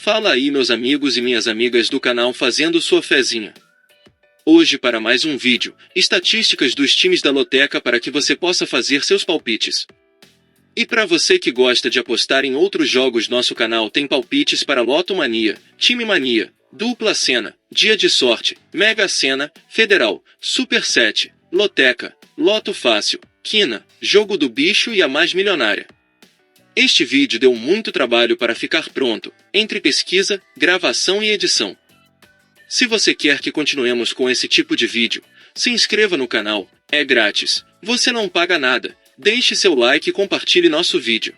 Fala aí meus amigos e minhas amigas do canal fazendo sua fezinha. Hoje para mais um vídeo, estatísticas dos times da Loteca para que você possa fazer seus palpites. E para você que gosta de apostar em outros jogos, nosso canal tem palpites para Loto Mania, Time Mania, Dupla Sena, Dia de Sorte, Mega Sena, Federal, Super 7, Loteca, Loto Fácil, Quina, Jogo do Bicho e a Mais Milionária. Este vídeo deu muito trabalho para ficar pronto, entre pesquisa, gravação e edição. Se você quer que continuemos com esse tipo de vídeo, se inscreva no canal, é grátis, você não paga nada, deixe seu like e compartilhe nosso vídeo.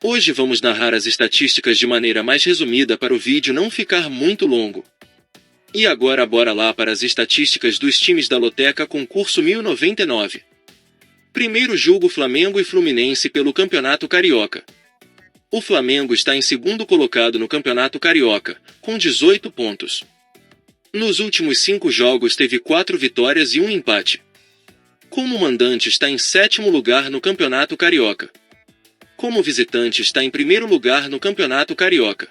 Hoje vamos narrar as estatísticas de maneira mais resumida para o vídeo não ficar muito longo. E agora bora lá para as estatísticas dos times da Loteca concurso 1099. Primeiro jogo Flamengo e Fluminense pelo Campeonato Carioca. O Flamengo está em segundo colocado no Campeonato Carioca, com 18 pontos. Nos últimos 5 jogos teve 4 vitórias e 1 empate. Como mandante está em sétimo lugar no Campeonato Carioca. Como visitante está em primeiro lugar no Campeonato Carioca.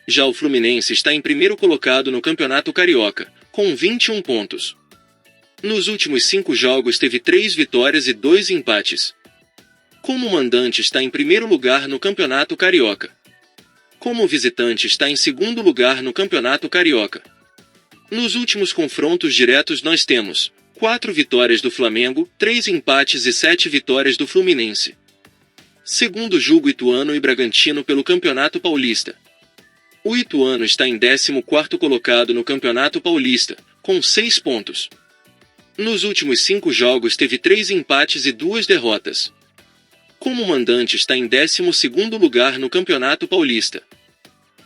Já o Fluminense está em primeiro colocado no Campeonato Carioca, com 21 pontos. Nos últimos 5 jogos teve 3 vitórias e 2 empates. Como mandante está em primeiro lugar no Campeonato Carioca. Como visitante está em segundo lugar no Campeonato Carioca. Nos últimos confrontos diretos nós temos 4 vitórias do Flamengo, 3 empates e 7 vitórias do Fluminense. Segundo jogo Ituano e Bragantino pelo Campeonato Paulista. O Ituano está em 14º colocado no Campeonato Paulista, com 6 pontos. Nos últimos 5 jogos teve 3 empates e 2 derrotas. Como mandante está em 12º lugar no Campeonato Paulista.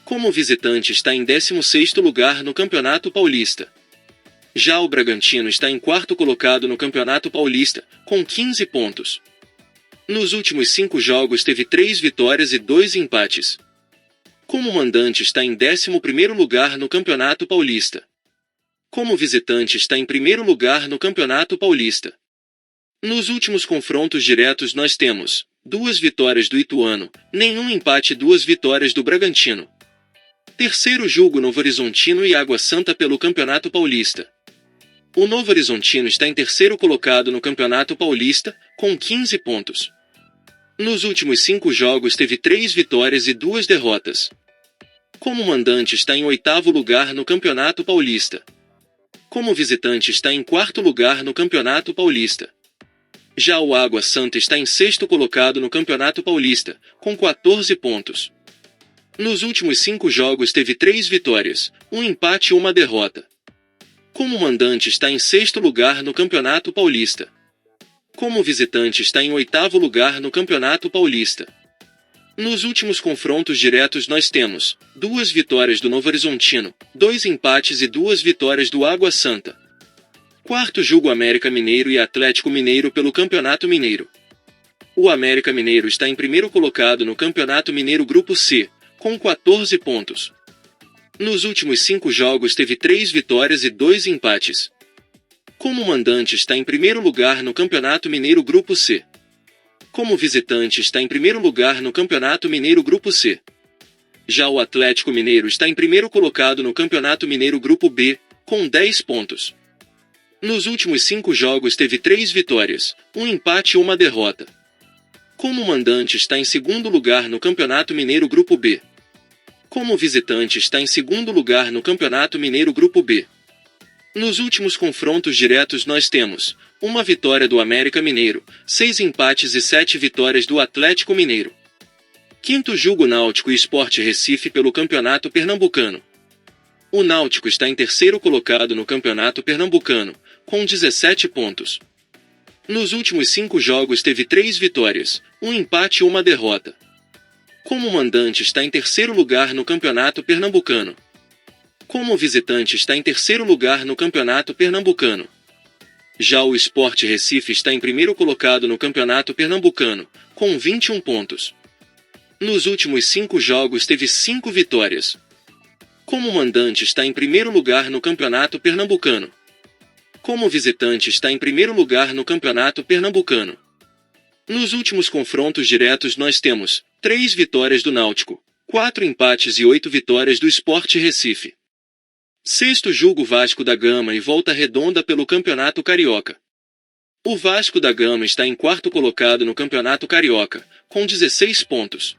Como visitante está em 16º lugar no Campeonato Paulista. Já o Bragantino está em 4º colocado no Campeonato Paulista, com 15 pontos. Nos últimos 5 jogos teve 3 vitórias e 2 empates. Como mandante está em 11º lugar no Campeonato Paulista. Como visitante está em primeiro lugar no Campeonato Paulista. Nos últimos confrontos diretos nós temos 2 vitórias do Ituano, nenhum empate e 2 vitórias do Bragantino. Terceiro jogo Novo Horizontino e Água Santa pelo Campeonato Paulista. O Novo Horizontino está em terceiro colocado no Campeonato Paulista, com 15 pontos. Nos últimos 5 jogos teve 3 vitórias e 2 derrotas. Como mandante está em 8º lugar no Campeonato Paulista. Como visitante está em 4º lugar no Campeonato Paulista. Já o Água Santa está em 6º colocado no Campeonato Paulista, com 14 pontos. Nos últimos 5 jogos teve 3 vitórias, 1 empate e 1 derrota. Como mandante está em 6º lugar no Campeonato Paulista. Como visitante está em 8º lugar no Campeonato Paulista. Nos últimos confrontos diretos nós temos 2 vitórias do Novo Horizontino, 2 empates e 2 vitórias do Água Santa. Quarto jogo América Mineiro e Atlético Mineiro pelo Campeonato Mineiro. O América Mineiro está em primeiro colocado no Campeonato Mineiro Grupo C, com 14 pontos. Nos últimos 5 jogos teve 3 vitórias e 2 empates. Como mandante está em primeiro lugar no Campeonato Mineiro Grupo C. Como visitante está em primeiro lugar no Campeonato Mineiro Grupo C. Já o Atlético Mineiro está em primeiro colocado no Campeonato Mineiro Grupo B, com 10 pontos. Nos últimos 5 jogos teve 3 vitórias, 1 empate e 1 derrota. Como mandante está em segundo lugar no Campeonato Mineiro Grupo B. Como visitante está em segundo lugar no Campeonato Mineiro Grupo B. Nos últimos confrontos diretos nós temos 1 vitória do América Mineiro, 6 empates e 7 vitórias do Atlético Mineiro. Quinto jogo Náutico e Sport Recife pelo Campeonato Pernambucano. O Náutico está em terceiro colocado no Campeonato Pernambucano, com 17 pontos. Nos últimos 5 jogos teve 3 vitórias, 1 empate e 1 derrota. Como mandante está em terceiro lugar no Campeonato Pernambucano. Como visitante está em terceiro lugar no Campeonato Pernambucano. Já o Sport Recife está em primeiro colocado no Campeonato Pernambucano, com 21 pontos. Nos últimos 5 jogos teve 5 vitórias. Como mandante está em primeiro lugar no Campeonato Pernambucano. Como visitante está em primeiro lugar no Campeonato Pernambucano. Nos últimos confrontos diretos nós temos 3 vitórias do Náutico, 4 empates e 8 vitórias do Sport Recife. Sexto jogo Vasco da Gama e Volta Redonda pelo Campeonato Carioca. O Vasco da Gama está em quarto colocado no Campeonato Carioca, com 16 pontos.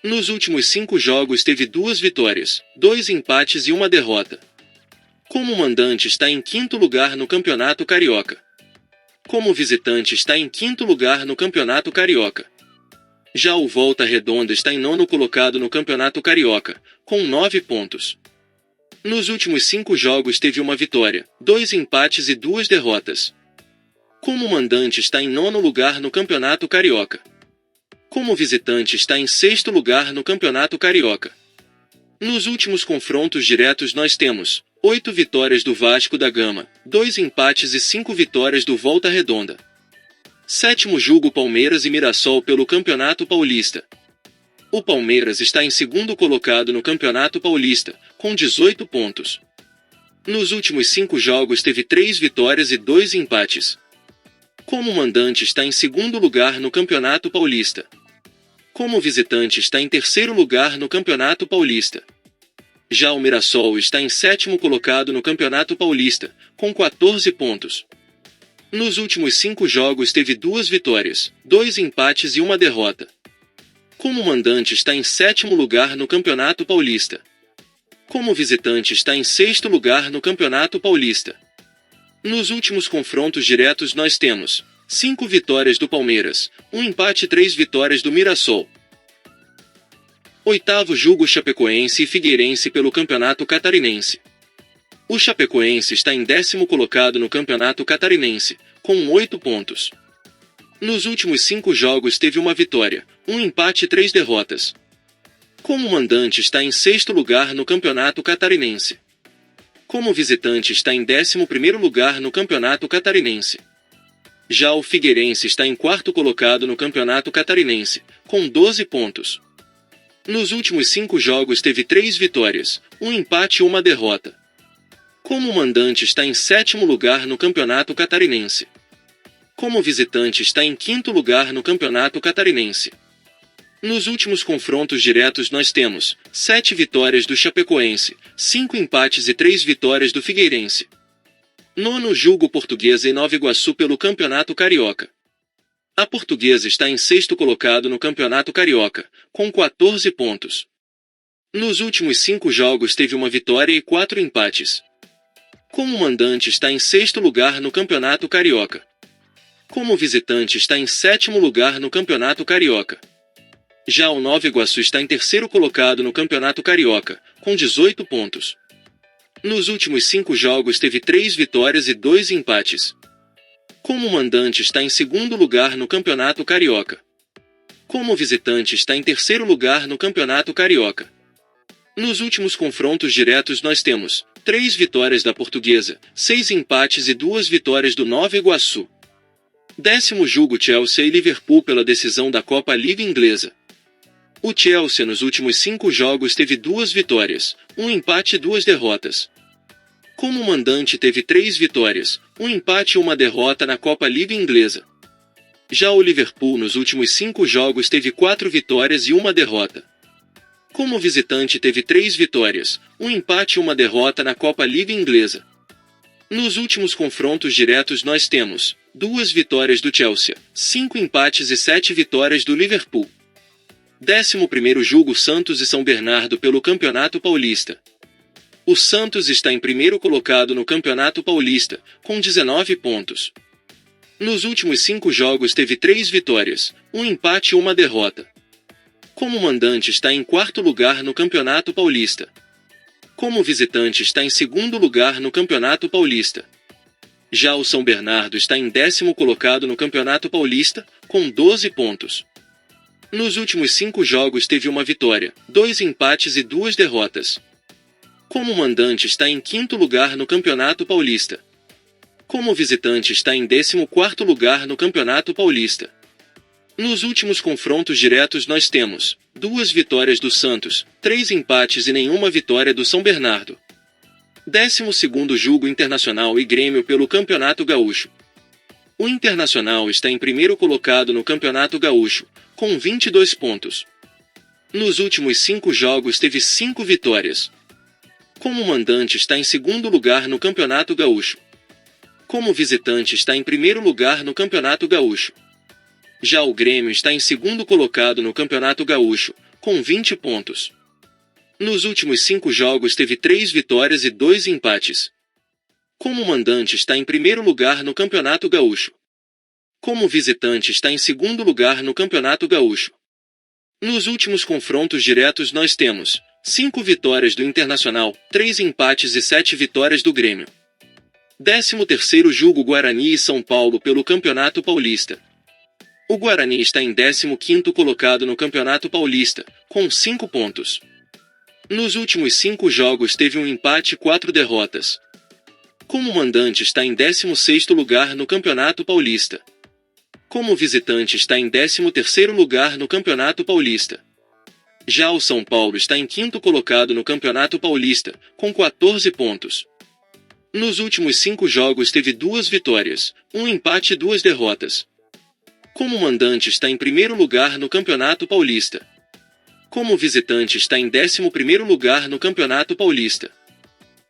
Nos últimos 5 jogos teve 2 vitórias, 2 empates e 1 derrota. Como mandante está em quinto lugar no Campeonato Carioca. Como visitante está em quinto lugar no Campeonato Carioca. Já o Volta Redonda está em nono colocado no Campeonato Carioca, com 9 pontos. Nos últimos 5 jogos teve 1 vitória, 2 empates e 2 derrotas. Como mandante está em nono lugar no Campeonato Carioca. Como visitante está em sexto lugar no Campeonato Carioca. Nos últimos confrontos diretos nós temos 8 vitórias do Vasco da Gama, 2 empates e 5 vitórias do Volta Redonda. Sétimo jogo Palmeiras e Mirassol pelo Campeonato Paulista. O Palmeiras está em segundo colocado no Campeonato Paulista, com 18 pontos. Nos últimos 5 jogos teve 3 vitórias e 2 empates. Como mandante está em segundo lugar no Campeonato Paulista. Como visitante está em terceiro lugar no Campeonato Paulista. Já o Mirassol está em sétimo colocado no Campeonato Paulista, com 14 pontos. Nos últimos 5 jogos teve 2 vitórias, 2 empates e 1 derrota. Como mandante está em sétimo lugar no Campeonato Paulista. Como visitante está em sexto lugar no Campeonato Paulista. Nos últimos confrontos diretos nós temos 5 vitórias do Palmeiras, 1 empate e 3 vitórias do Mirassol. Oitavo jogo Chapecoense e Figueirense pelo Campeonato Catarinense. O Chapecoense está em décimo colocado no Campeonato Catarinense, com 8 pontos. Nos últimos 5 jogos teve 1 vitória, 1 empate e 3 derrotas. Como mandante está em sexto lugar no Campeonato Catarinense. Como visitante está em 11º lugar no Campeonato Catarinense. Já o Figueirense está em quarto colocado no Campeonato Catarinense, com 12 pontos. Nos últimos 5 jogos teve 3 vitórias, 1 empate e 1 derrota. Como mandante está em sétimo lugar no Campeonato Catarinense. Como visitante está em quinto lugar no Campeonato Catarinense. Nos últimos confrontos diretos nós temos 7 vitórias do Chapecoense, 5 empates e 3 vitórias do Figueirense. Nono jogo Portuguesa e Nova Iguaçu pelo Campeonato Carioca. A Portuguesa está em sexto colocado no Campeonato Carioca, com 14 pontos. Nos últimos 5 jogos teve 1 vitória e 4 empates. Como mandante está em sexto lugar no Campeonato Carioca. Como visitante está em sétimo lugar no Campeonato Carioca. Já o Nova Iguaçu está em terceiro colocado no Campeonato Carioca, com 18 pontos. Nos últimos 5 jogos teve 3 vitórias e 2 empates. Como mandante está em segundo lugar no Campeonato Carioca. Como visitante está em terceiro lugar no Campeonato Carioca. Nos últimos confrontos diretos nós temos 3 vitórias da Portuguesa, 6 empates e 2 vitórias do Nova Iguaçu. Décimo jogo Chelsea e Liverpool pela decisão da Copa Liga Inglesa. O Chelsea nos últimos 5 jogos teve 2 vitórias, 1 empate e 2 derrotas. Como mandante teve 3 vitórias, 1 empate e 1 derrota na Copa Liga Inglesa. Já o Liverpool nos últimos 5 jogos teve 4 vitórias e 1 derrota. Como visitante teve 3 vitórias, 1 empate e 1 derrota na Copa Liga Inglesa. Nos últimos confrontos diretos nós temos 2 vitórias do Chelsea, 5 empates e 7 vitórias do Liverpool. 11º jogo Santos e São Bernardo pelo Campeonato Paulista. O Santos está em primeiro colocado no Campeonato Paulista, com 19 pontos. Nos últimos 5 jogos teve 3 vitórias, 1 empate e 1 derrota. Como mandante está em quarto lugar no Campeonato Paulista. Como visitante está em segundo lugar no Campeonato Paulista. Já o São Bernardo está em décimo colocado no Campeonato Paulista, com 12 pontos. Nos últimos 5 jogos teve 1 vitória, 2 empates e 2 derrotas. Como mandante está em quinto lugar no Campeonato Paulista. Como visitante está em 14º lugar no Campeonato Paulista. Nos últimos confrontos diretos nós temos 2 vitórias do Santos, 3 empates e nenhuma vitória do São Bernardo. 12º jogo Internacional e Grêmio pelo Campeonato Gaúcho. O Internacional está em primeiro colocado no Campeonato Gaúcho, com 22 pontos. Nos últimos 5 jogos teve 5 vitórias. Como mandante está em segundo lugar no Campeonato Gaúcho. Como visitante está em primeiro lugar no Campeonato Gaúcho. Já o Grêmio está em segundo colocado no Campeonato Gaúcho, com 20 pontos. Nos últimos 5 jogos teve 3 vitórias e 2 empates. Como mandante está em primeiro lugar no Campeonato Gaúcho. Como visitante está em segundo lugar no Campeonato Gaúcho. Nos últimos confrontos diretos nós temos 5 vitórias do Internacional, 3 empates e 7 vitórias do Grêmio. 13º jogo Guarani e São Paulo pelo Campeonato Paulista. O Guarani está em 15º colocado no Campeonato Paulista, com 5 pontos. Nos últimos 5 jogos teve um empate e 4 derrotas. Como mandante está em 16º lugar no Campeonato Paulista. Como visitante está em 13º lugar no Campeonato Paulista. Já o São Paulo está em 5º colocado no Campeonato Paulista, com 14 pontos. Nos últimos 5 jogos teve 2 vitórias, um empate e 2 derrotas. Como mandante está em primeiro lugar no Campeonato Paulista. Como visitante está em 11º lugar no Campeonato Paulista.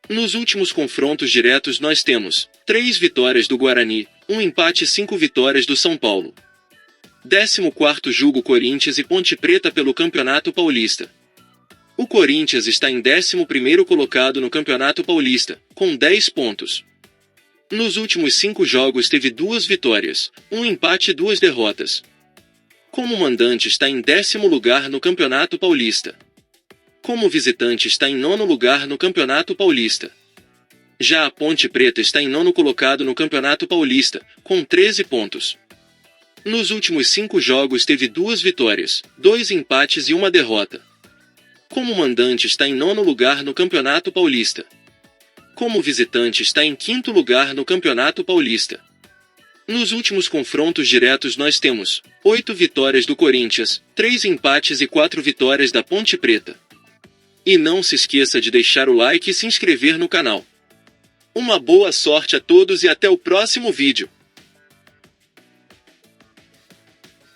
Nos últimos confrontos diretos nós temos 3 vitórias do Guarani, um empate e 5 vitórias do São Paulo. 14º jogo Corinthians e Ponte Preta pelo Campeonato Paulista. O Corinthians está em 11º colocado no Campeonato Paulista, com 10 pontos. Nos últimos 5 jogos teve 2 vitórias, um empate e 2 derrotas. Como mandante está em 10º lugar no Campeonato Paulista. Como visitante está em 9º lugar no Campeonato Paulista. Já a Ponte Preta está em 9º colocado no Campeonato Paulista, com 13 pontos. Nos últimos 5 jogos teve 2 vitórias, 2 empates e 1 derrota. Como mandante está em 9º lugar no Campeonato Paulista. Como visitante está em 5º lugar no Campeonato Paulista. Nos últimos confrontos diretos nós temos 8 vitórias do Corinthians, 3 empates e 4 vitórias da Ponte Preta. E não se esqueça de deixar o like e se inscrever no canal. Uma boa sorte a todos e até o próximo vídeo.